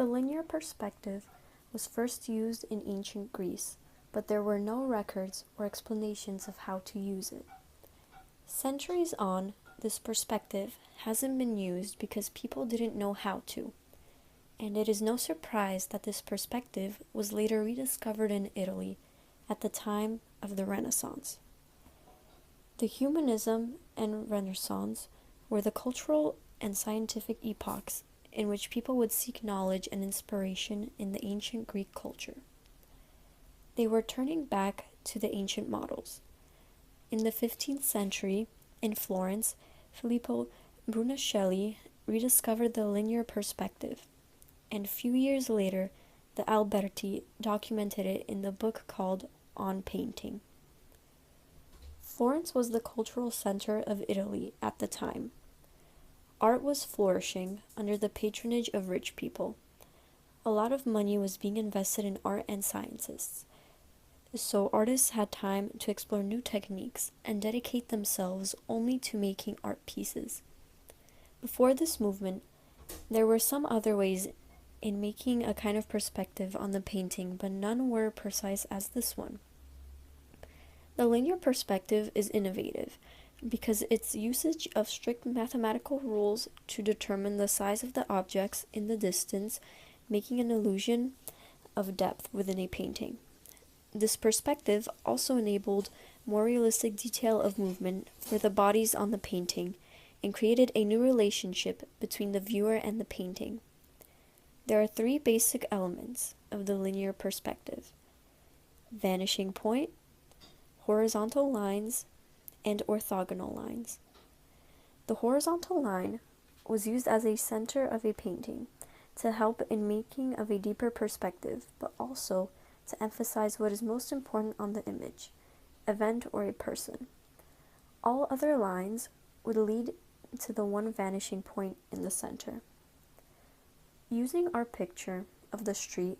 The linear perspective was first used in ancient Greece, but there were no records or explanations of how to use it. Centuries on, this perspective hasn't been used because people didn't know how to, and it is no surprise that this perspective was later rediscovered in Italy at the time of the Renaissance. The Humanism and Renaissance were the cultural and scientific epochs in which people would seek knowledge and inspiration in the ancient Greek culture. They were turning back to the ancient models. In the 15th century, in Florence, Filippo Brunelleschi rediscovered the linear perspective, and a few years later, the Alberti documented it in the book called On Painting. Florence was the cultural center of Italy at the time. Art was flourishing under the patronage of rich people. A lot of money was being invested in art and sciences, so artists had time to explore new techniques and dedicate themselves only to making art pieces. Before this movement, there were some other ways in making a kind of perspective on the painting, but none were precise as this one. The linear perspective is innovative because its usage of strict mathematical rules to determine the size of the objects in the distance, making an illusion of depth within a painting. This perspective also enabled more realistic detail of movement for the bodies on the painting and created a new relationship between the viewer and the painting. There are three basic elements of the linear perspective: vanishing point, horizontal lines, and orthogonal lines. The horizontal line was used as a center of a painting to help in making of a deeper perspective, but also to emphasize what is most important on the image, event, or a person. All other lines would lead to the one vanishing point in the center. Using our picture of the street,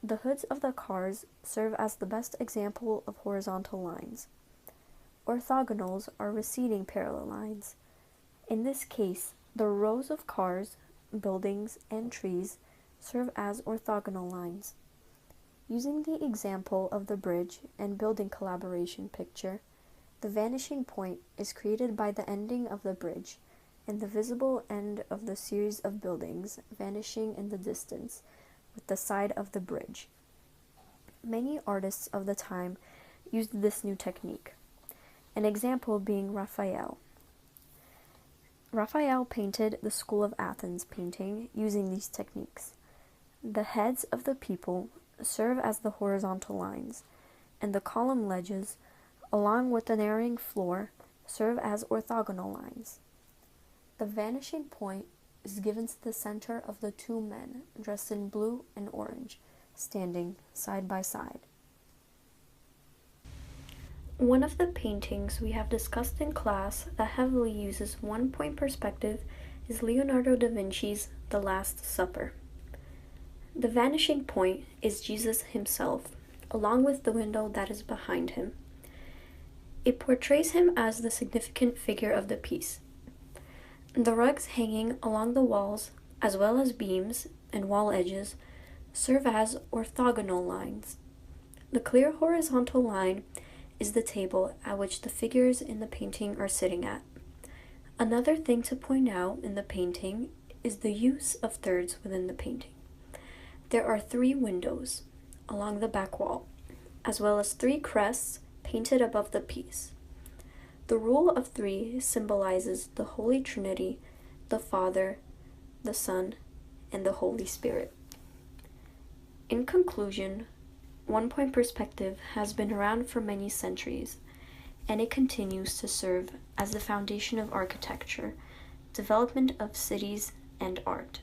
the hoods of the cars serve as the best example of horizontal lines. Orthogonals are receding parallel lines. In this case, the rows of cars, buildings, and trees serve as orthogonal lines. Using the example of the bridge and building collaboration picture, the vanishing point is created by the ending of the bridge and the visible end of the series of buildings vanishing in the distance with the side of the bridge. Many artists of the time used this new technique, an example being Raphael. Raphael painted the School of Athens painting using these techniques. The heads of the people serve as the horizontal lines, and the column ledges, along with the narrowing floor, serve as orthogonal lines. The vanishing point is given to the center of the two men dressed in blue and orange, standing side by side. One of the paintings we have discussed in class that heavily uses one-point perspective is Leonardo da Vinci's The Last Supper. The vanishing point is Jesus himself, along with the window that is behind him. It portrays him as the significant figure of the piece. The rugs hanging along the walls, as well as beams and wall edges, serve as orthogonal lines. The clear horizontal line is the table at which the figures in the painting are sitting at. Another thing to point out in the painting is the use of thirds within the painting. There are 3 windows along the back wall, as well as 3 crests painted above the piece. The rule of 3 symbolizes the Holy Trinity, the Father, the Son, and the Holy Spirit. In conclusion, one-point perspective has been around for many centuries, and it continues to serve as the foundation of architecture, development of cities, and art.